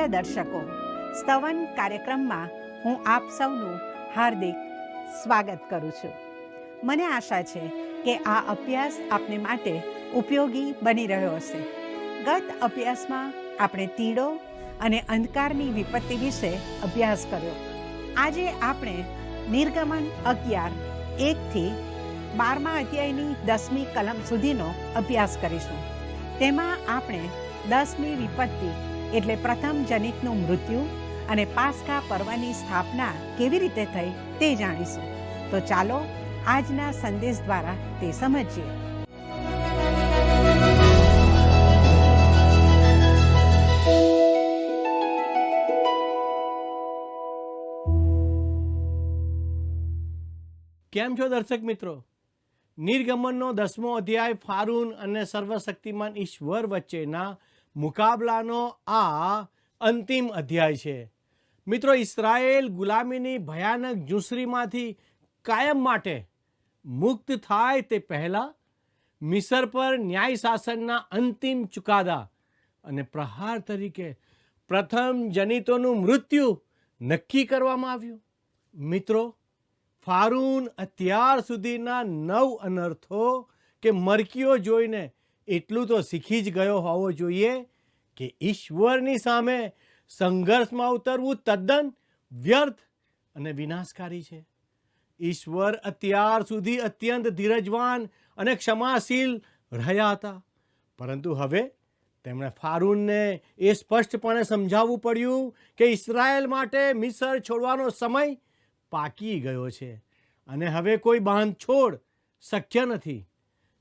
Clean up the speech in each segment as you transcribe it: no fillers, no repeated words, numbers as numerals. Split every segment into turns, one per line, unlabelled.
પ્રિય દર્શકો, સ્તવન કાર્યક્રમમાં હું આપ સૌનું હાર્દિક સ્વાગત કરું છું. મને આશા છે કે આ અભ્યાસ આપને માટે ઉપયોગી બની રહ્યો હશે. ગત અભ્યાસમાં આપણે તીડો અને અંધકારની વિપત્તિ વિશે અભ્યાસ કર્યો. આજે આપણે નિર્ગમન 11:1 12મા અધ્યાયની 10મી કલમ સુધીનો અભ્યાસ કરીશું. તેમાં આપણે 10મી વિપત્તિ એટલે પ્રથમ જનિતનું મૃત્યુ અને પાસ્કા પર્વની સ્થાપના કેવી રીતે થઈ તે જાણીશું. તો ચાલો આજના સંદેશ દ્વારા તે સમજીએ.
કેમ છો દર્શક મિત્રો? નિર્ગમનનો 10મો અધ્યાય ફારૂન અને સર્વશક્તિમાન ઈશ્વર વચ્ચેના મુકાબલાનો આ અંતિમ અધ્યાય છે. મિત્રો, ઇસ્રાયેલ ગુલામીની ભયાનક જૂસરીમાંથી કાયમ માટે મુક્ત થાય તે પહેલાં મિસર પર ન્યાય શાસનના અંતિમ ચુકાદા અને પ્રહાર તરીકે પ્રથમ જનિતોનું મૃત્યુ નક્કી કરવામાં આવ્યું. મિત્રો, ફારૂન અત્યાર સુધીના 9 અનર્થો કે મરકીઓ જોઈને એટલું તો શીખી જ ગયો હોવો જોઈએ કે ઈશ્વરની સામે સંઘર્ષમાં ઉતરવું તદ્દન વ્યર્થ અને વિનાશકારી છે. ઈશ્વર અત્યાર સુધી અત્યંત ધીરજવાન અને ક્ષમાશીલ રહ્યા હતા, પરંતુ હવે તેમણે ફારૂનને એ સ્પષ્ટપણે સમજાવવું પડ્યું કે ઇસરાયેલ માટે મિસર છોડવાનો સમય પાકી ગયો છે અને હવે કોઈ બાંધછોડ શક્ય નથી.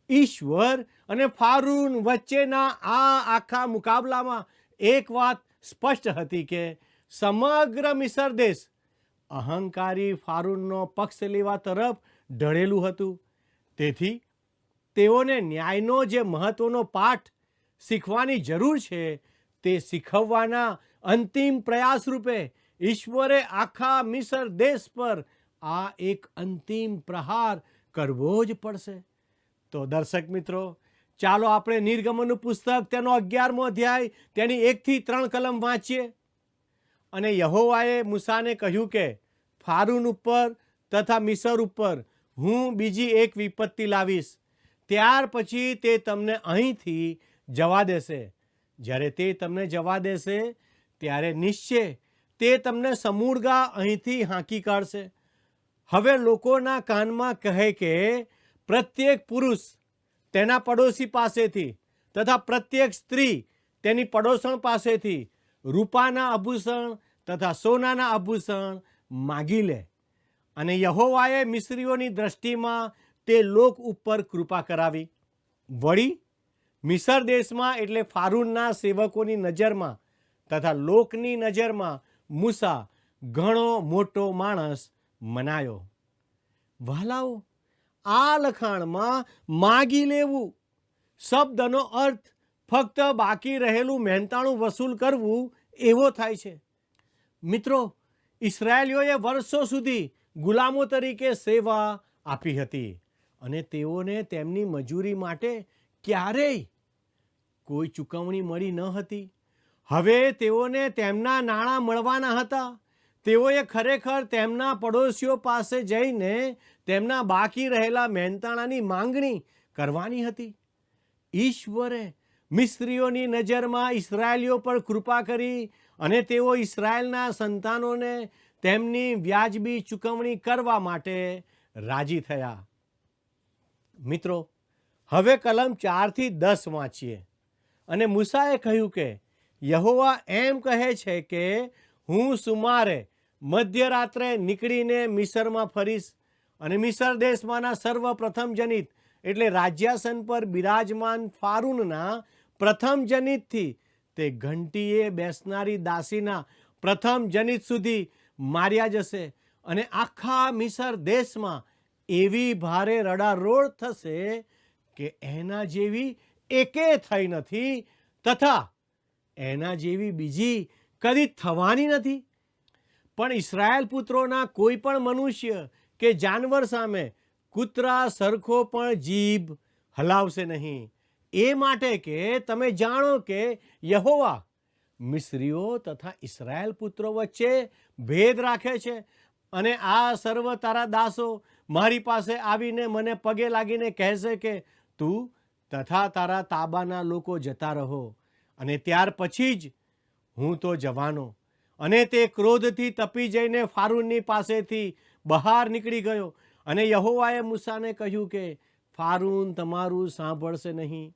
ઈશ્વર અને ફારૂન વચ્ચેના આ આખા મુકાબલામાં એક વાત સ્પષ્ટ હતી કે સમગ્ર મિસર દેશ અહંકારી ફારૂનનો પક્ષ લેવા તરફ ઢળેલું હતું. તેથી તેઓને ન્યાયનો જે મહત્વનો પાઠ શીખવાની જરૂર છે તે શીખવવાના અંતિમ પ્રયાસ રૂપે ઈશ્વરે આખા મિસર દેશ પર આ એક અંતિમ પ્રહાર કરવો જ પડશે. તો દર્શક મિત્રો, ચાલો આપણે નિર્ગમનનું પુસ્તક તેનો 11મો અધ્યાય તેની 1 થી 3 કલમ વાંચીએ. અને યહોવાએ મૂસાને કહ્યું કે ફારૂન ઉપર તથા મિસર ઉપર હું બીજી એક વિપત્તિ લાવીશ. ત્યાર પછી તે તમને અહીંથી જવા દેશે. જ્યારે તે તમને જવા દેશે ત્યારે નિશ્ચય તે તમને સમૂળગા અહીંથી હાંકી કાઢશે. હવે લોકોના કાનમાં કહે કે પ્રત્યેક પુરુષ તેના પડોશી પાસેથી તથા પ્રત્યેક સ્ત્રી તેની પડોશણ પાસેથી રૂપાના આભૂષણ તથા સોનાના આભૂષણ માગી લે. અને યહોવાએ મિસ્રીઓની દ્રષ્ટિમાં તે લોક ઉપર કૃપા કરાવી. વળી મિસર દેશમાં એટલે ફારૂનના સેવકોની નજરમાં તથા લોકની નજરમાં મૂસા ઘણો મોટો માણસ મનાયો. વહાલાઓ, આ લખાણમાં માગી લેવું શબ્દનો અર્થ ફક્ત બાકી રહેલું મહેનતાણું વસૂલ કરવું એવો થાય છે. મિત્રો, ઇસ્રાયેલીઓએ વર્ષો સુધી ગુલામો તરીકે સેવા આપી હતી અને તેઓને તેમની મજૂરી માટે ક્યારેય કોઈ ચૂકવણી મળી ન હતી. હવે તેઓને તેમના નાણાં મળવાના હતા. તેઓએ ખરેખર તેમના પડોશીઓ પાસે જઈને તેમના બાકી રહેલા મહેનતાણાની માંગણી કરવાની હતી. ઈશ્વરે મિસ્રીઓની નજરમાં ઇસ્રાયેલીઓ પર કૃપા કરી અને તેઓ ઇસ્રાયેલના સંતાનોને તેમની વ્યાજબી ચૂકવણી કરવા માટે રાજી થયા. મિત્રો, હવે કલમ 4 થી 10 વાંચીએ. અને મૂસાએ કહ્યું કે યહોવા એમ કહે છે કે હું સુમારે મધ્યરાત્રે નીકળીને મિસરમાં ફરીશ અને મિસર દેશમાંના સર્વપ્રથમ જનિત એટલે રાજ્યાસન પર બિરાજમાન ફારૂનના પ્રથમ જનિતથી તે ઘંટીએ બેસનારી દાસીના પ્રથમ જનિત સુધી માર્યા જશે. અને આખા મિસર દેશમાં એવી ભારે રડારોડ થશે કે એના જેવી એકે થઈ નથી તથા એના જેવી બીજી કદી થવાની નથી. પણ ઇસ્રાયેલ પુત્રોના કોઈ પણ મનુષ્ય કે જાનવર સામે કૂતરા સરખો પણ જીભ હલાવશે નહીં. એ માટે કે તમે જાણો કે યહોવા મિસ્રીઓ તથા ઇસરાયેલ પુત્રો વચ્ચે ભેદ રાખે છે અને આ સર્વ તારા દાસો મારી પાસે આવીને મને પગે લાગીને કહેશે કે તું તથા તારા તાબાના લોકો જતા રહો, અને ત્યાર પછી જ હું તો જવાનો. અને તે ક્રોધથી તપી જઈને ફારૂનની પાસેથી બહાર નીકળી ગયો. અને યહોવાએ મૂસાને કહ્યું કે ફારૂન તમારું સાંભળશે નહીં,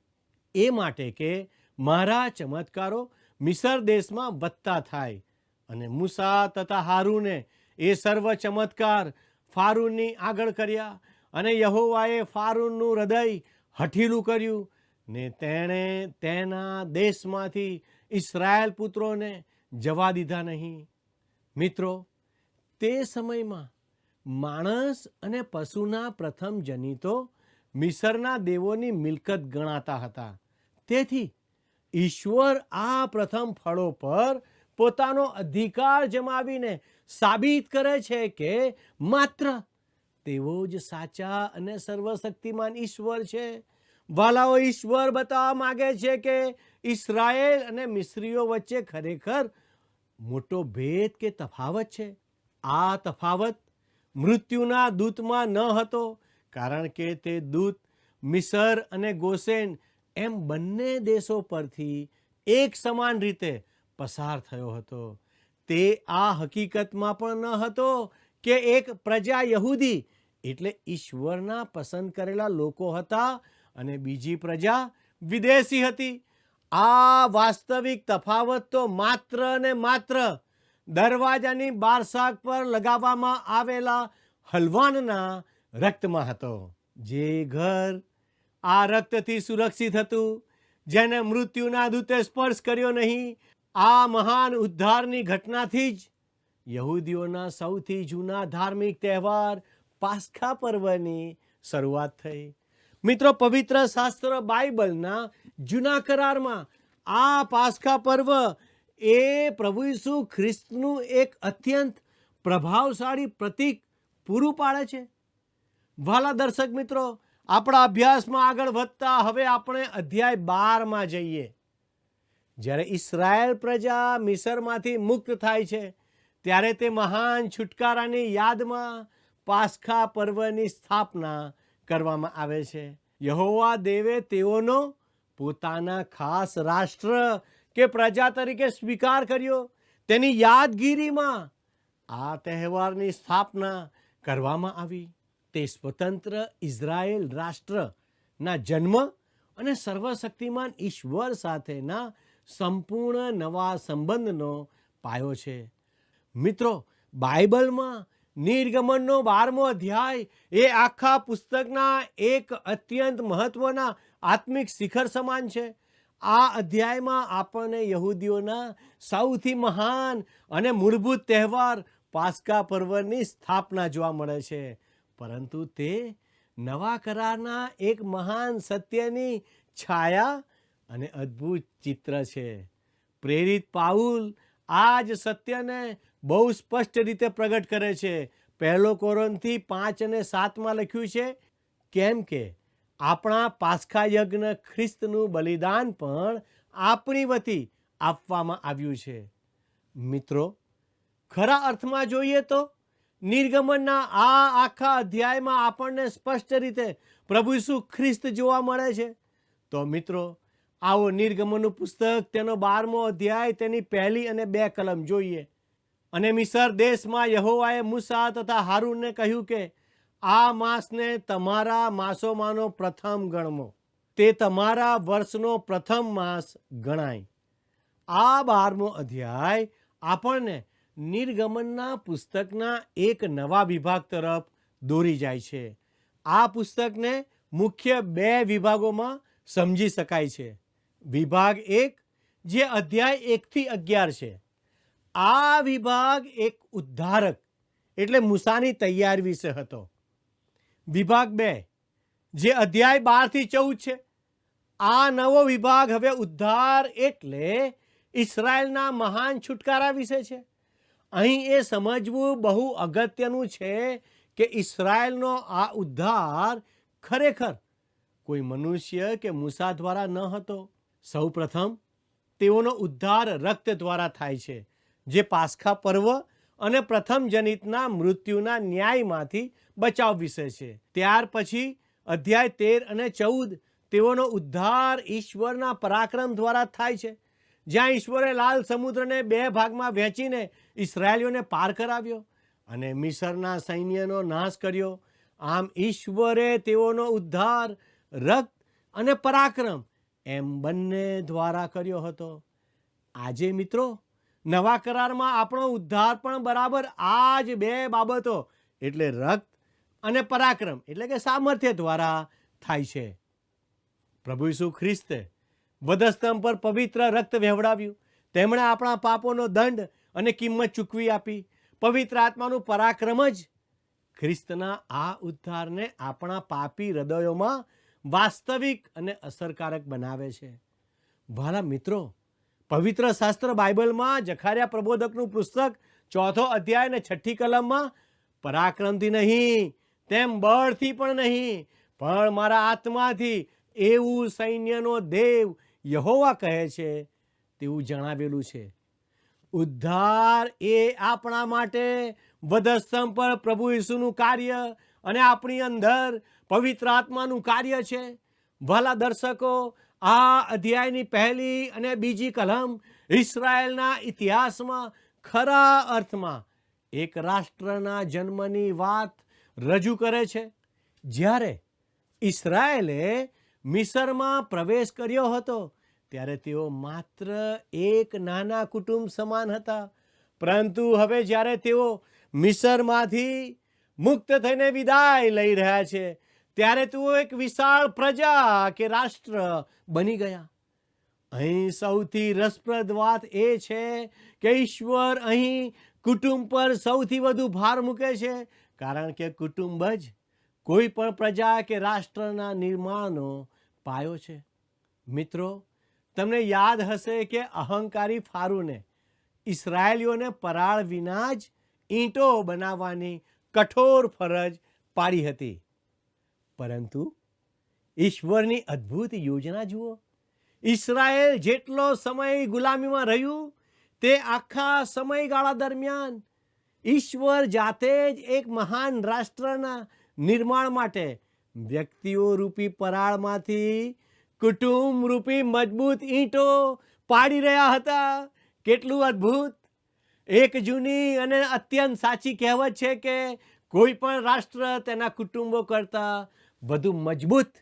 એ માટે કે મારા ચમત્કારો મિસર દેશમાં વધતા થાય. અને મૂસા તથા હારૂને એ સર્વ ચમત્કાર ફારૂનની આગળ કર્યા. અને યહોવાએ ફારૂનનું હૃદય હઠીલું કર્યું ને તેણે તેના દેશમાંથી ઇસ્રાયેલ પુત્રોને જવા દીધા નહીં. મિત્રો, તે સમયમાં માણસ અને પશુના પ્રથમ જનિતો મિસરના દેવોની મિલકત ગણાતા હતા. તેથી ઈશ્વર આ પ્રથમ ફળો પર પોતાનો અધિકાર જમાવીને સાબિત કરે છે કે માત્ર તેઓ જ સાચા અને સર્વશક્તિમાન ઈશ્વર છે. વાલાઓ, ઈશ્વર બતાવવા માગે છે કે ઇસ્રાયેલ અને મિસ્રીઓ વચ્ચે ખરેખર મોટો ભેદ કે તફાવત છે. આ તફાવત મૃત્યુના દૂતમાં ન હતો, કારણ કે તે દૂત મિસર અને ગોસેન એમ બંને દેશો પરથી એક સમાન રીતે પસાર થયો હતો. તે આ હકીકતમાં પણ ન હતો કે એક પ્રજા યહૂદી એટલે ઈશ્વરના પસંદ કરેલા લોકો હતા અને બીજી પ્રજા વિદેશી હતી. આ વાસ્તવિક તફાવત તો માત્ર ને માત્ર દરવાજાની બારશાક પર લગાવવામાં આવેલા હલવાનના રક્તમાં હતો. જે ઘર આ રક્તથી સુરક્ષિત હતું, જેને મૃત્યુના દૂતે સ્પર્શ કર્યો નહીં, આ મહાન ઉદ્ધારની ઘટનાથી જ યહૂદીઓના સૌથી જૂના ધાર્મિક તહેવાર પાસ્ખા પર્વની શરૂઆત થઈ. મિત્રો, પવિત્ર શાસ્ત્ર બાઇબલના જૂના કરારમાં આ પાસ્ખા પર્વ એ પ્રભુ ઈસુ ખ્રિસ્તનું એક અત્યંત પ્રભાવશાળી પ્રતીક પૂરું પાડે છે. વાલા દર્શક મિત્રો, આપણા અભ્યાસમાં આગળ વધતા હવે આપણે અધ્યાય 12માં જઈએ. જ્યારે ઇસ્રાયેલ પ્રજા મિસરમાંથી મુક્ત થાય છે, ત્યારે તે મહાન છુટકારાની યાદમાં પાસ્ખા પર્વની સ્થાપના કરવામાં આવે છે. યહોવા દેવે તેઓનો પોતાના ખાસ રાષ્ટ્ર કે પ્રજા તરીકે સ્વીકાર કર્યો. તેની યાદગીરીમાં આ તહેવારની સ્થાપના કરવામાં આવી. તે સ્વતંત્ર ઇઝરાયેલ રાષ્ટ્રના જન્મ અને સર્વશક્તિમાન ઈશ્વર સાથેના સંપૂર્ણ નવા સંબંધનો પાયો છે. મિત્રો, બાઇબલમાં નિર્ગમનનો 12મો અધ્યાય એ આખા પુસ્તકના એક અત્યંત મહત્વના આત્મિક શિખર સમાન છે. આ અધ્યાયમાં આપણને યહૂદીઓના સૌથી મહાન અને મૂળભૂત તહેવાર પાસ્કા પર્વની સ્થાપના જોવા મળે છે. પરંતુ તે નવા કરારના એક મહાન સત્યની છાયા અને અદ્ભુત ચિત્ર છે. પ્રેરિત પાઉલ આ જ સત્યને બહુ સ્પષ્ટ રીતે પ્રગટ કરે છે. 1 કોરિન્થી 5 અને 7માં લખ્યું છે, કેમ કે આપણા પાસ્ખા યજ્ઞ ખ્રિસ્તનું બલિદાન પણ આપણી વતી આપવામાં આવ્યું છે. મિત્રો, ખરા અર્થમાં જોઈએ તો નિર્ગમનના આ આખા અધ્યાયમાં આપણને સ્પષ્ટ રીતે પ્રભુ ઈસુ ખ્રિસ્ત જોવા મળે છે. તો મિત્રો, આવો નિર્ગમનનું પુસ્તક તેનો 12મો અધ્યાય તેની 1 અને 2 કલમ જોઈએ. અને મિસર દેશમાં યહોવાએ મૂસા તથા હારૂનને કહ્યું કે આ માસને તમારા માસોમાંનો પ્રથમ ગણવો, તે તમારા વર્ષનો પ્રથમ માસ ગણાય. આ 12મો અધ્યાય આપણને નિર્ગમનના પુસ્તકના એક નવા વિભાગ તરફ દોરી જાય છે. આ પુસ્તકને મુખ્ય 2 વિભાગોમાં સમજી શકાય છે. વિભાગ 1 જે અધ્યાય 1 થી 11 છે. આ વિભાગ એક ઉદ્ધારક એટલે મૂસાની તૈયારી વિશે હતો. વિભાગ 2 જે અધ્યાય 12 થી 14 છે. આ નવો વિભાગ હવે ઉદ્ધાર એટલે ઇસ્રાયેલના મહાન છુટકારા વિશે છે. અહીં એ સમજવું બહુ અગત્યનું છે કે ઇસ્રાયેલનો આ ઉદ્ધાર ખરેખર કોઈ મનુષ્ય કે મૂસા દ્વારા ન હતો. સૌ પ્રથમ તેઓનો ઉદ્ધાર રક્ત દ્વારા થાય છે, જે પાસ્ખા પર્વ અને પ્રથમ જનિતના મૃત્યુના ન્યાયમાંથી બચાવ વિશે છે. ત્યાર પછી અધ્યાય 13 અને 14 તેઓનો ઉદ્ધાર ઈશ્વરના પરાક્રમ દ્વારા થાય છે, જ્યાં ઈશ્વરે લાલ સમુદ્રને 2 ભાગમાં વહેંચીને ઇસરાયેલીઓને પાર કરાવ્યો અને મિસરના સૈન્યનો નાશ કર્યો. આમ ઈશ્વરે તેઓનો ઉદ્ધાર રક્ત અને પરાક્રમ એમ બંને દ્વારા કર્યો હતો. આજે મિત્રો નવા કરારમાં આપણો ઉદ્ધાર પણ બરાબર આ જ 2 બાબતો એટલે રક્ત અને પરાક્રમ એટલે કે સામર્થ્ય દ્વારા થાય છે. પ્રભુ ઈસુ ખ્રિસ્તે વધસ્તંભ પર પવિત્ર રક્ત વહેવડાવ્યું. તેમણે આપણા પાપોનો દંડ અને કિંમત ચૂકવી આપી. પવિત્ર આત્માનું પરાક્રમ જ ખ્રિસ્તના આ ઉદ્ધારને આપણા પાપી હૃદયોમાં વાસ્તવિક અને અસરકારક બનાવે છે. વાલા મિત્રો, પવિત્ર શાસ્ત્ર બાઇબલમાં જખાર્યા પ્રબોધકનું પુસ્તક 4 અધ્યાય અને 6 કલમમાં પરાક્રમથી નહીં, તેમ બળથી પણ નહીં, પણ મારા આત્માથી એવું સૈન્યનો દેવ યહોવા કહે છે તેવું જણાવેલું છે. ઉદ્ધાર એ આપણા માટે વધસ્તંભ પર પ્રભુ ઈસુનું કાર્ય અને આપણી અંદર પવિત્ર આત્માનું કાર્ય છે. વાલા દર્શકો, આ અધ્યાયની 1 અને 2 કલમ ઇસરાયેલના ઇતિહાસમાં ખરા અર્થમાં એક રાષ્ટ્રના જન્મની વાત રજૂ કરે છે. જ્યારે ઇસરાયેલે મિસરમાં પ્રવેશ કર્યો હતો ત્યારે તેઓ માત્ર એક નાના કુટુંબ સમાન હતા, પરંતુ હવે જ્યારે તેઓ મિસરમાંથી મુક્ત થઈને વિદાય લઈ રહ્યા છે ત્યારે તેઓ એક વિશાળ પ્રજા કે રાષ્ટ્ર બની ગયા. અહીં સૌથી રસપ્રદ વાત એ છે કે ઈશ્વર અહીં કુટુંબ પર સૌથી વધુ ભાર મૂકે છે, કારણ કે કુટુંબ જ કોઈ પણ પ્રજા કે રાષ્ટ્રના નિર્માણનો પાયો છે. મિત્રો, તમને યાદ હશે કે અહંકારી ફારૂને ઇસરાયેલીઓને પરાળ વિના જ ઈંટો બનાવવાની કઠોર ફરજ પાડી હતી. પરંતુ ઈશ્વરની અદ્ભુત યોજના જુઓ. ઇસરાયેલ જેટલો સમય ગુલામીમાં રહ્યું તે આખા સમયગાળા દરમિયાન ઈશ્વર જાતે જ એક મહાન રાષ્ટ્રના નિર્માણ માટે વ્યક્તિઓ રૂપી પરાળમાંથી કુટુંબ રૂપી મજબૂત ઈંટો પાડી રહ્યા હતા. કેટલું અદ્ભુત! એક જૂની અને અત્યંત સાચી કહેવત છે કે કોઈ પણ રાષ્ટ્ર તેના કુટુંબો કરતાં વધુ મજબૂત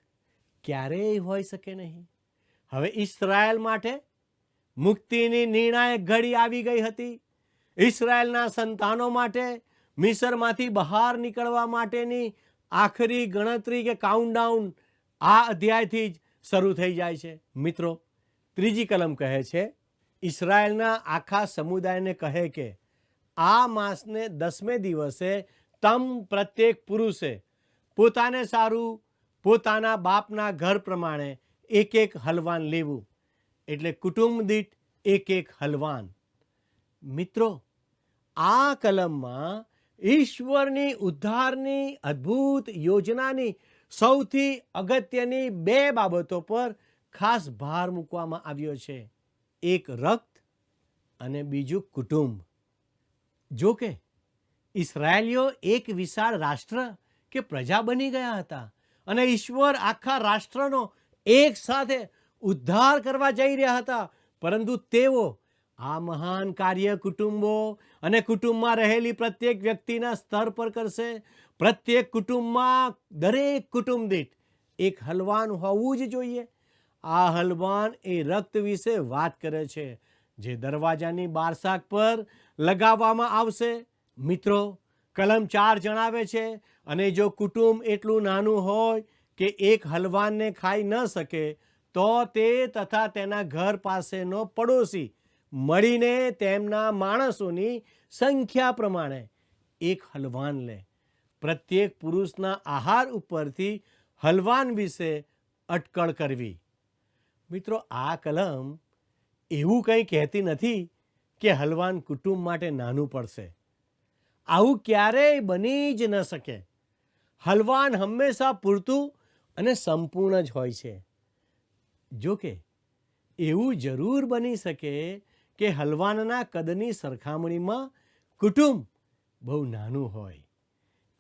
ક્યારેય હોઈ શકે નહીં. હવે ઇસરાયેલ માટે મુક્તિની નિર્ણાયક ઘડી આવી ગઈ હતી. ઇસરાયેલના સંતાનો માટે મિસરમાંથી બહાર નીકળવા માટેની આખરી ગણતરી કે કાઉન્ટડાઉન આ અધ્યાયથી જ શરૂ થઈ જાય છે. મિત્રો, 3 કલમ કહે છે, ઇસરાયેલના આખા સમુદાયને કહે કે આ માસને 10મે દિવસે તમ પ્રત્યેક પુરુષે પોતાને સારું પોતાના બાપના ઘર પ્રમાણે એક હલવાન લેવું, એટલે કુટુંબ દીઠ એક હલવાન. મિત્રો, આ કલમમાં ઈશ્વરની ઉદ્ધારની અદ્ભુત યોજનાની સૌથી અગત્યની 2 બાબતો પર ખાસ ભાર મૂકવામાં આવ્યો છે. એક રક્ત અને બીજું કુટુંબ. જો કે ઇસરાયેલીઓ એક વિશાળ રાષ્ટ્ર કે પ્રજા બની ગયા હતા અને ઈશ્વર આખા રાષ્ટ્રનો એક સાથે ઉદ્ધાર કરવા જઈ રહ્યા હતા, પરંતુ તેઓ આ મહાન કાર્ય કુટુંબો અને કુટુંબમાં રહેલી પ્રત્યેક વ્યક્તિના સ્તર પર કરશે. પ્રત્યેક કુટુંબમાં દરેક કુટુંબ દીઠ એક હલવાન હોવું જ જોઈએ. આ હલવાન એ રક્ત વિશે વાત કરે છે, જે દરવાજાની બારશાક પર લગાવવામાં આવશે. મિત્રો, કલમ 4 જણાવે છે, અને જો કુટુંબ એટલું નાનું હોય કે એક હલવાનને ખાઈ ન શકે, તો તે તથા તેના ઘર પાસેનો પડોશી મળીને તેમના માણસોની સંખ્યા પ્રમાણે એક હલવાન લે. પ્રત્યેક પુરુષના આહાર ઉપરથી હલવાન વિશે અટકળ કરવી. મિત્રો, આ કલમ એવું કંઈ કહેતી નથી કે હલવાન કુટુંબ માટે નાનું પડશે. આવું ક્યારેય બની જ ન શકે. હલવાન હંમેશા પૂરતું અને સંપૂર્ણ જ હોય છે. જો કે એવું જરૂર બની શકે કે હલવાનના કદની સરખામણીમાં કુટુંબ બહુ નાનું હોય.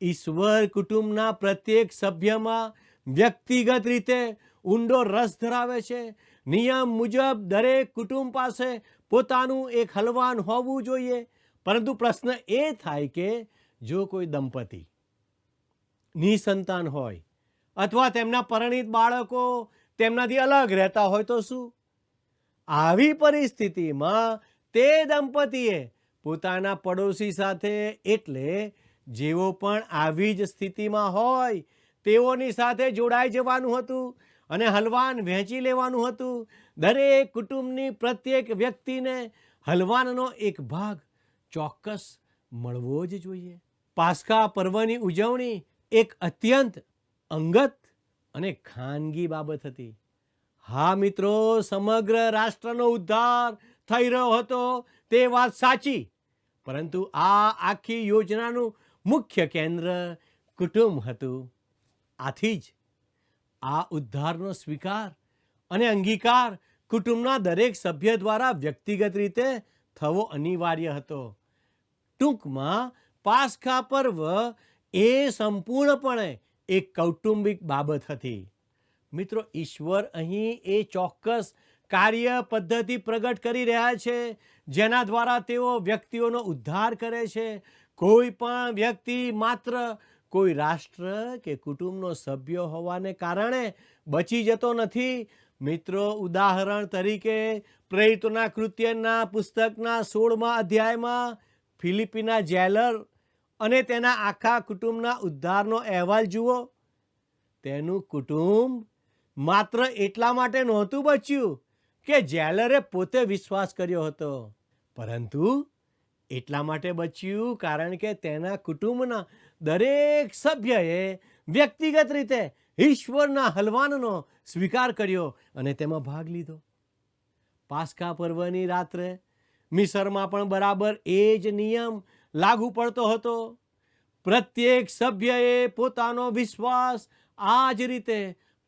ઈશ્વર કુટુંબના પ્રત્યેક સભ્યમાં વ્યક્તિગત રીતે ઊંડો રસ ધરાવે છે. નિયમ મુજબ દરેક કુટુંબ પાસે પોતાનું એક હલવાન હોવું જોઈએ. પરંતુ પ્રશ્ન એ થાય કે જો કોઈ દંપતી નિસંતાન હોય અથવા તેમના પરિણીત બાળકો તેમનાથી અલગ રહેતા હોય તો શું? આવી પરિસ્થિતિમાં તે દંપતીએ પોતાના પડોશી સાથે, એટલે જેઓ પણ આવી જ સ્થિતિમાં હોય તેઓની સાથે જોડાઈ જવાનું હતું અને હલવાન વહેંચી લેવાનું હતું. દરેક કુટુંબની પ્રત્યેક વ્યક્તિને હલવાનનો એક ભાગ ચોક્કસ મળવો જ જોઈએ. પાસ્કા પર્વની ઉજવણી એક અત્યંત અંગત અને ખાનગી બાબત હતી. હા મિત્રો, સમગ્ર રાષ્ટ્રનો ઉદ્ધાર થઈ રહ્યો હતો તે વાત સાચી, પરંતુ આ આખી યોજનાનું મુખ્ય કેન્દ્ર કુટુંબ હતું. આથી જ આ ઉદ્ધારનો સ્વીકાર અને અંગીકાર કુટુંબના દરેક સભ્ય દ્વારા વ્યક્તિગત રીતે થવો અનિવાર્ય હતો. ટૂંકમાં પાસ્કા પર્વ એ સંપૂર્ણપણે એક કૌટુંબિક બાબત હતી. મિત્રો, ઈશ્વર અહીં એ ચોક્કસ કાર્ય પદ્ધતિ પ્રગટ કરી રહ્યા છે જેના દ્વારા તેઓ વ્યક્તિઓનો ઉદ્ધાર કરે છે. કોઈ પણ વ્યક્તિ માત્ર કોઈ રાષ્ટ્ર કે કુટુંબનો સભ્ય હોવાને કારણે બચી જતો નથી. મિત્રો, ઉદાહરણ તરીકે પ્રેરિતોના કૃત્યના પુસ્તકના 16મા અધ્યાયમાં ફિલિપીના જેલર અને તેના આખા કુટુંબના ઉદ્ધારનો અહેવાલ જુઓ. તેનું કુટુંબ માત્ર એટલા માટે નહોતું બચ્યું કે જેલરે પોતે વિશ્વાસ કર્યો હતો, પરંતુ એટલા માટે બચ્યું કારણ કે તેના કુટુંબના દરેક સભ્યએ વ્યક્તિગત રીતે ઈશ્વરના હલવાનનો સ્વીકાર કર્યો અને તેમાં ભાગ લીધો. પાસ્કા પર્વની રાત્રે મિસરમાં પણ બરાબર એ જ નિયમ લાગુ પડતો હતો. પ્રત્યેક સભ્યએ પોતાનો વિશ્વાસ આ જ રીતે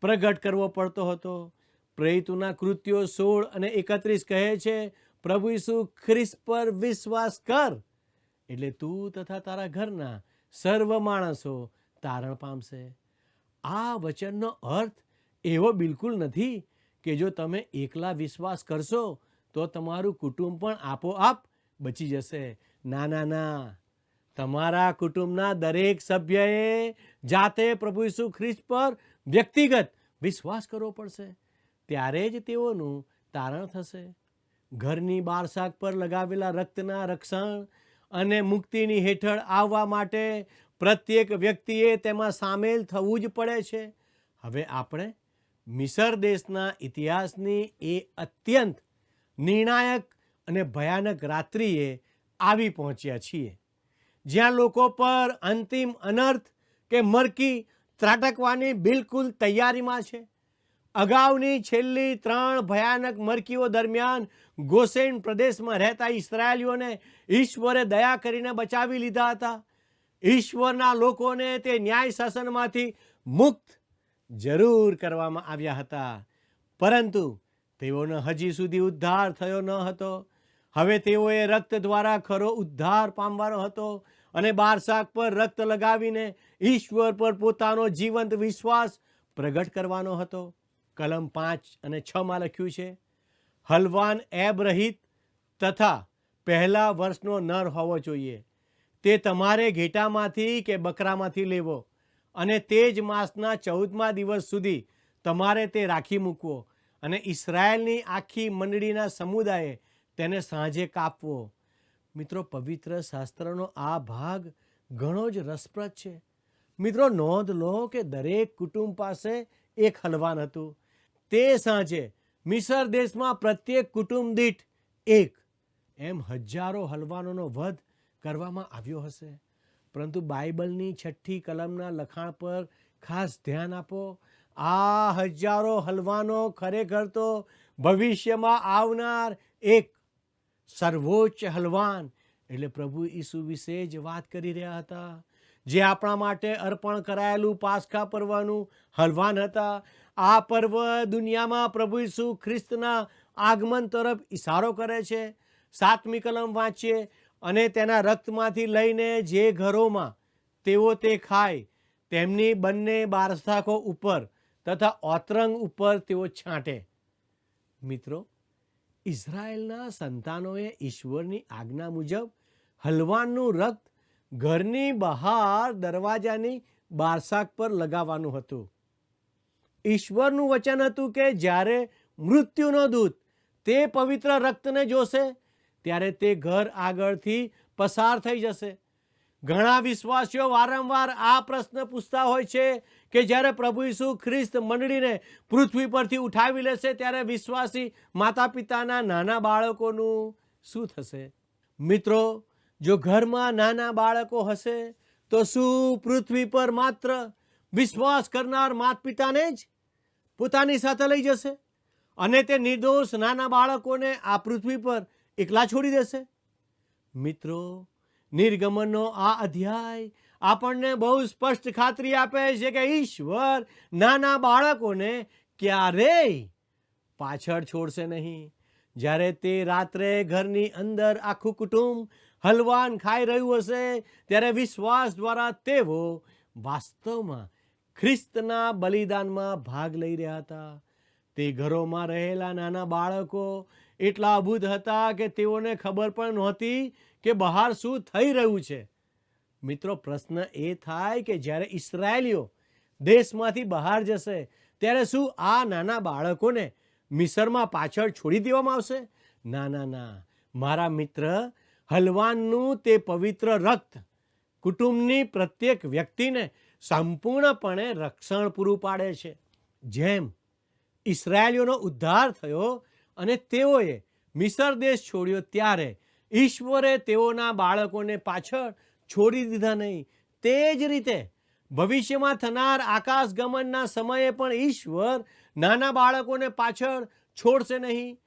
પ્રગટ કરવો પડતો હતો. પ્રેરિતોના કૃત્યો 16 અને 31 કહે છે, પ્રભુ ઈસુ ખ્રિસ્ત પર વિશ્વાસ કર એટલે તું તથા તારા ઘરના સર્વ માણસો તારણ પામશે. આ વચનનો અર્થ એવો બિલકુલ નથી કે જો તમે એકલા વિશ્વાસ કરશો તો તમારું કુટુંબ પણ આપોઆપ બચી જશે. ના ના ના, તમારા કુટુંબના દરેક સભ્યએ જાતે પ્રભુ ઈસુ ખ્રિસ્ત પર વ્યક્તિગત વિશ્વાસ કરવો પડશે. ત્યારે જ તેઓનું તારણ થશે. ઘરની બારશાક પર લગાવેલા રક્તના રક્ષણ અને મુક્તિની હેઠળ આવવા માટે પ્રત્યેક વ્યક્તિએ તેમાં સામેલ થવું જ પડે છે. હવે આપણે મિસર દેશના ઇતિહાસની એ અત્યંત નિર્ણાયક અને ભયાનક રાત્રિએ આવી પહોંચ્યા છીએ, જ્યાં લોકો પર અંતિમ અનર્થ કે મરકી ત્રાટકવાની બિલકુલ તૈયારીમાં છે. અગાઉની છેલ્લી 3 ભયાનક મરકીઓ દરમિયાન ગોશેન પ્રદેશમાં રહેતા ઇસરાયેલીઓને ઈશ્વરે દયા કરીને બચાવી લીધા હતા. ઈશ્વરના લોકોને તે ન્યાય શાસનમાંથી મુક્ત જરૂર કરવામાં આવ્યા હતા, પરંતુ તેઓનો હજી સુધી ઉદ્ધાર થયો ન હતો. હવે તેઓએ રક્ત દ્વારા ખરો ઉદ્ધાર પામવાનો હતો અને બારશાક પર રક્ત લગાવીને ઈશ્વર પર પોતાનો જીવંત વિશ્વાસ પ્રગટ કરવાનો હતો. કલમ 5 અને 6માં લખ્યું છે, હલવાન એબ રહિત તથા પહેલા વર્ષનો નર હોવો જોઈએ. તે તમારે ઘેટામાંથી કે બકરામાંથી લેવો અને તે જ માસના 14મા દિવસ સુધી તમારે તે રાખી મૂકવો અને ઇસરાયેલની આખી મંડળીના સમુદાયે તેને સાંજે કાપવો. મિત્રો, પવિત્ર શાસ્ત્રનો આ ભાગ ઘણો જ રસપ્રદ છે. મિત્રો, નોંધ લો કે દરેક કુટુંબ પાસે એક હલવાન હતું. તે સાંજે મિસર દેશમાં પ્રત્યેક કુટુંબ દીઠ એક એમ હજારો હલવાનોનો વધ કરવામાં આવ્યો હશે. પરંતુ બાઇબલની 6ઠ્ઠી કલમના લખાણ પર ખાસ ધ્યાન આપો. આ હજારો હલવાનો ખરેખર તો ભવિષ્યમાં આવનાર એક સર્વોચ્ચ હલવાન એટલે પ્રભુ ઈસુ વિશે જ વાત કરી રહ્યા હતા, જે આપણા માટે અર્પણ કરાયેલું પાસ્કા પર્વનું હલવાન હતા. આ પર્વ દુનિયામાં પ્રભુ ઈસુ ખ્રિસ્તના આગમન તરફ ઇશારો કરે છે. 7મી કલમ વાંચીએ, અને તેના રક્તમાંથી લઈને જે ઘરોમાં તેઓ તે ખાય તેમની બંને બારસાખો ઉપર તથા ઓતરંગ ઉપર તેઓ છાંટે. મિત્રો, ઇઝરાયેલના સંતાનોએ ઈશ્વરની આજ્ઞા મુજબ હલવાનનું રક્ત ઘરની બહાર દરવાજાની બારસાખ પર લગાવવાનું હતું. ઈશ્વરનું વચન હતું કે જ્યારે મૃત્યુનો દૂત તે પવિત્ર રક્તને જોશે ત્યારે તે ઘર આગળથી પસાર થઈ જશે. ઘણા વિશ્વાસીઓ વારંવાર આ પ્રશ્ન પૂછતા હોય છે કે જ્યારે પ્રભુ ઈસુ ખ્રિસ્ત મંડળીને પૃથ્વી પરથી ઉઠાવી લેશે ત્યારે વિશ્વાસી માતા પિતાના નાના બાળકોનું શું થશે? મિત્રો, જો ઘરમાં નાના બાળકો હશે તો શું પૃથ્વી પર માત્ર વિશ્વાસ કરનાર માતા પિતાને જ પોતાની સાથે લઈ જશે અને તે નિર્દોષ નાના બાળકોને આ પૃથ્વી પર એકલા છોડી દેશે? મિત્રો, નિર્ગમનનો આ અધ્યાય આપણને બહુ સ્પષ્ટ ખાતરી આપે છે કે ઈશ્વર નાના બાળકોને ક્યારેય પાછળ છોડશે નહીં. જ્યારે તે રાત્રે ઘરની અંદર આખું કુટુંબ હલવાન ખાઈ રહ્યું હશે ત્યારે વિશ્વાસ દ્વારા તેઓ વાસ્તવમાં ખ્રિસ્તના બલિદાનમાં ભાગ લઈ રહ્યા હતા. તે ઘરોમાં રહેલા નાના બાળકો એટલા અભૂત હતા કે તેઓને ખબર પણ નહોતી કે બહાર શું થઈ રહ્યું છે. મિત્રો, પ્રશ્ન એ થાય કે જ્યારે ઇસ્રાયેલીઓ દેશમાંથી બહાર જશે ત્યારે શું આ નાના બાળકોને મિસરમાં પાછળ છોડી દેવામાં આવશે? ના ના ના, મારા મિત્ર, હલવાનનું તે પવિત્ર રક્ત કુટુંબની પ્રત્યેક વ્યક્તિને સંપૂર્ણપણે રક્ષણ પૂરું પાડે છે. જેમ ઇસ્રાયેલીઓનો ઉદ્ધાર થયો અને તેઓએ મિસર દેશ છોડ્યો ત્યારે ઈશ્વરે તેઓના બાળકોને પાછળ છોડી દીધા નહીં. તે જ રીતે ભવિષ્યમાં થનાર આકાશગમનના સમયે પણ ઈશ્વર નાના બાળકોને પાછળ છોડશે નહીં.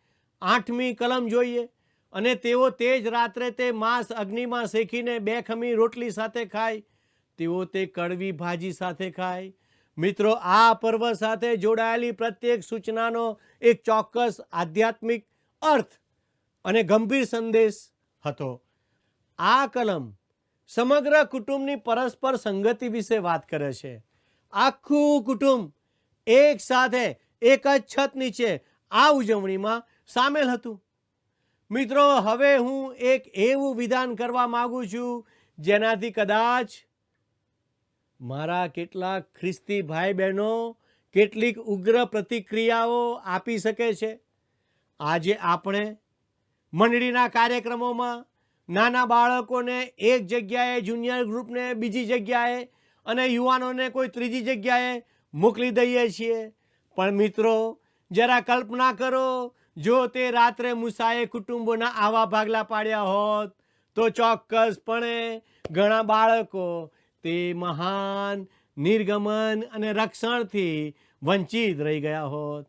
8મી કલમ જોઈએ, અને તેઓ તે જ રાત્રે તે માંસ અગ્નિમાં શેકીને 2 ખમીર રોટલી સાથે ખાય. તેઓ તે કડવી ભાજી સાથે ખાય. મિત્રો, આ પર્વ સાથે જોડાયેલી પ્રત્યેક સૂચનાનો એક ચોક્કસ આધ્યાત્મિક અર્થ અને ગંભીર સંદેશ હતો. આ કલમ સમગ્ર કુટુંબની પરસ્પર સંગતિ વિશે વાત કરે છે. આખું કુટુંબ એક સાથે એક જ છત નીચે આ ઉજવણીમાં સામેલ હતું. મિત્રો, હવે હું એક એવું વિધાન કરવા માંગુ છું જેનાથી કદાચ મારા કેટલાક ખ્રિસ્તી ભાઈ બહેનો કેટલીક ઉગ્ર પ્રતિક્રિયાઓ આપી શકે છે. આજે આપણે મંડળીના કાર્યક્રમોમાં નાના બાળકોને એક જગ્યાએ, જુનિયર ગ્રુપને બીજી જગ્યાએ અને યુવાનોને કોઈ ત્રીજી જગ્યાએ મોકલી દઈએ છીએ. પણ મિત્રો, જરા કલ્પના કરો, જો તે રાત્રે મૂસાએ કુટુંબોના આવા ભાગલા પાડ્યા હોત તો ચોક્કસપણે ઘણા બાળકો તે મહાન નિર્ગમન અને રક્ષણથી વંચિત રહી ગયા હોત.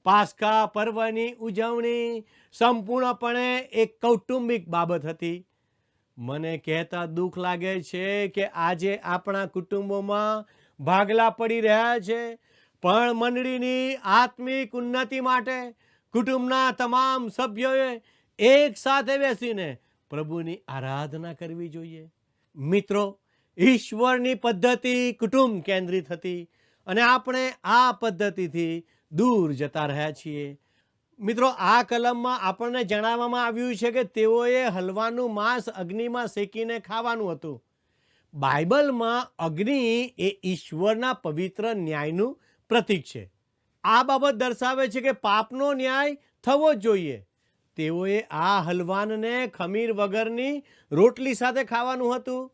પાસ્કા પર્વની ઉજવણી સંપૂર્ણપણે એક કૌટુંબિક બાબત હતી. મને કહેતા દુઃખ લાગે છે કે આજે આપણા કુટુંબોમાં ભાગલા પડી રહ્યા છે, પણ મંડળીની આત્મિક ઉન્નતિ માટે કુટુંબના તમામ સભ્યોએ એક સાથે બેસીને પ્રભુની આરાધના કરવી જોઈએ. મિત્રો, ઈશ્વરની પદ્ધતિ કુટુંબ કેન્દ્રિત હતી અને આપણે આ પદ્ધતિથી દૂર જતા રહ્યા છીએ. મિત્રો, આ કલમમાં આપણને જણાવવામાં આવ્યું છે કે તેઓએ હલવાનું માંસ અગ્નિમાં શેકીને ખાવાનું હતું. બાઇબલમાં અગ્નિ એ ઈશ્વરના પવિત્ર ન્યાયનું પ્રતીક છે. આ બાબત દર્શાવે છે કે પાપનો ન્યાય થવો જ જોઈએ. તેઓએ આ હલવાનને ખમીર વગરની રોટલી સાથે ખાવાનું હતું.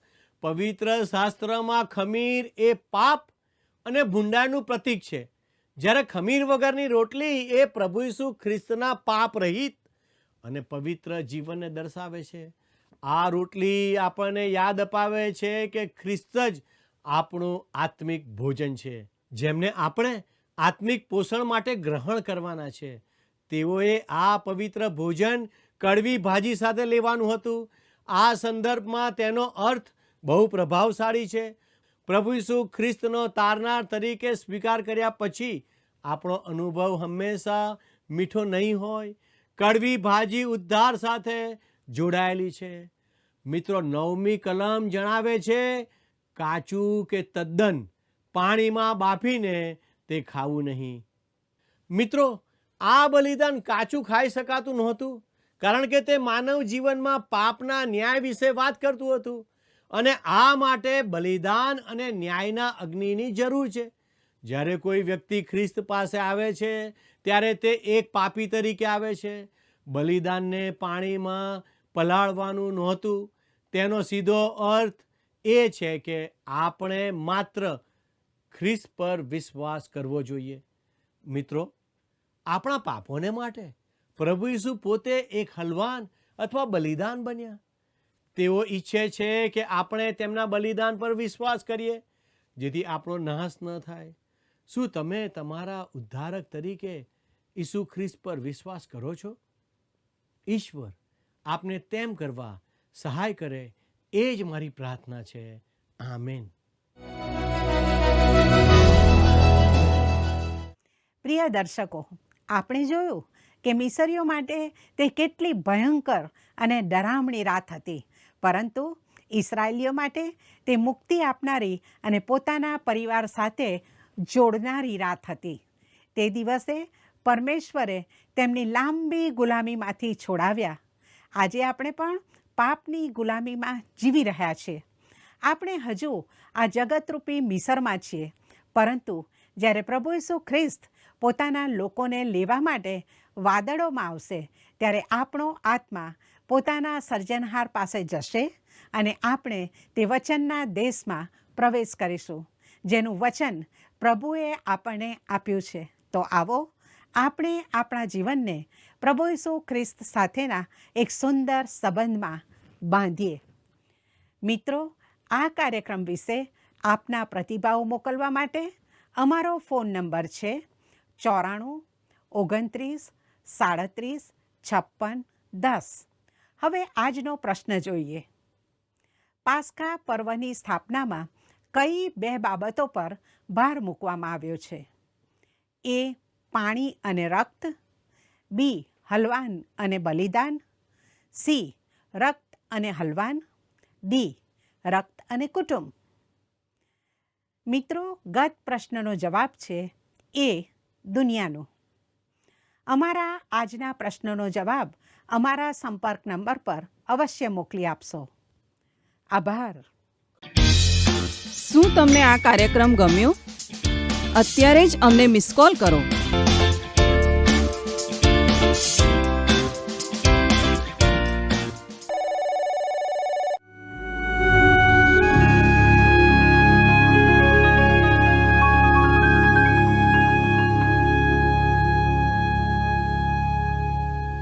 પવિત્ર શાસ્ત્રમાં ખમીર એ પાપ અને ભૂંડાનું પ્રતીક છે, જ્યારે ખમીર વગરની રોટલી એ પ્રભુ ઈસુ ખ્રિસ્તના પાપ રહિત અને પવિત્ર જીવનને દર્શાવે છે. આ રોટલી આપણને યાદ અપાવે છે કે ખ્રિસ્ત જ આપણું આત્મિક ભોજન છે, જેમને આપણે આત્મિક પોષણ માટે ગ્રહણ કરવાના છે. તેઓએ આ પવિત્ર ભોજન કડવી ભાજી સાથે લેવાનું હતું. આ સંદર્ભમાં તેનો અર્થ બહુ પ્રભાવશાળી છે. પ્રભુ ઈસુ ખ્રિસ્તનો તારનાર તરીકે સ્વીકાર કર્યા પછી આપણો અનુભવ હંમેશા મીઠો નહીં હોય. કડવી ભાજી ઉદ્ધાર સાથે જોડાયેલી છે. મિત્રો, 9મી કલમ જણાવે છે કાચું કે તદ્દન પાણીમાં બાફીને તે ખાવું નહીં. મિત્રો, આ બલિદાન કાચું ખાઈ શકાતું નહોતું, કારણ કે તે માનવ જીવનમાં પાપના ન્યાય વિશે વાત કરતું હતું. અને આ માટે બલિદાન અને ન્યાયના અગ્નિની જરૂર છે. જ્યારે કોઈ વ્યક્તિ ખ્રિસ્ત પાસે આવે છે ત્યારે તે એક પાપી તરીકે આવે છે. બલિદાનને પાણીમાં પલાળવાનું નહોતું. તેનો સીધો અર્થ એ છે કે આપણે માત્ર ખ્રિસ્ત પર વિશ્વાસ કરવો જોઈએ. મિત્રો, આપણા પાપોને માટે પ્રભુ ઈસુ પોતે એક હલવાન અથવા બલિદાન બન્યા. તેઓ ઈચ્છે છે કે આપણે તેમના બલિદાન પર વિશ્વાસ કરીએ, જેથી આપણો નાશ ન થાય. શું તમે તમારા ઉદ્ધારક તરીકે ઈસુ ખ્રિસ્ત પર વિશ્વાસ કરો છો? ઈશ્વર આપને તેમ કરવા સહાય કરે, એ જ મારી પ્રાર્થના છે. આમેન.
પ્રિય દર્શકો, આપણે જોયું કે મિસરીઓ માટે તે કેટલી ભયંકર અને ડરામણી રાત હતી, પરંતુ ઇસરાયેલીઓ માટે તે મુક્તિ આપનારી અને પોતાના પરિવાર સાથે જોડનારી રાત હતી. તે દિવસે પરમેશ્વરે તેમની લાંબી ગુલામીમાંથી છોડાવ્યા. આજે આપણે પણ પાપની ગુલામીમાં જીવી રહ્યા છીએ. આપણે હજુ આ જગતરૂપી મિસરમાં છીએ, પરંતુ જ્યારે પ્રભુ ઈસુ ખ્રિસ્ત પોતાના લોકોને લેવા માટે વાદળોમાં આવશે, ત્યારે આપણો આત્મા પોતાના સર્જનહાર પાસે જશે અને આપણે તે વચનના દેશમાં પ્રવેશ કરીશું, જેનું વચન પ્રભુએ આપણને આપ્યું છે. તો આવો આપણે આપણા જીવનને પ્રભુ ઈસુ ખ્રિસ્ત સાથેના એક સુંદર સંબંધમાં બાંધીએ. મિત્રો, આ કાર્યક્રમ વિશે આપના પ્રતિભાવો મોકલવા માટે અમારો ફોન નંબર છે 94 29 37 56 10. હવે આજનો પ્રશ્ન જોઈએ. પાસ્કા પર્વની સ્થાપનામાં કઈ 2 બાબતો પર ભાર મૂકવામાં આવ્યો છે? એ. પાણી અને રક્ત. બી. હલવાન અને બલિદાન. સી. રક્ત અને હલવાન. ડી. રક્ત અને કુટુંબ. મિત્રો, ગત પ્રશ્નનો જવાબ છે એ. દુનિયાનું. અમારા આજના પ્રશ્નનો જવાબ અમારા સંપર્ક નંબર પર અવશ્ય મોકલી આપશો. આભાર.
શું તમને આ કાર્યક્રમ ગમ્યો? અત્યારે જ અમને મિસ કોલ કરો.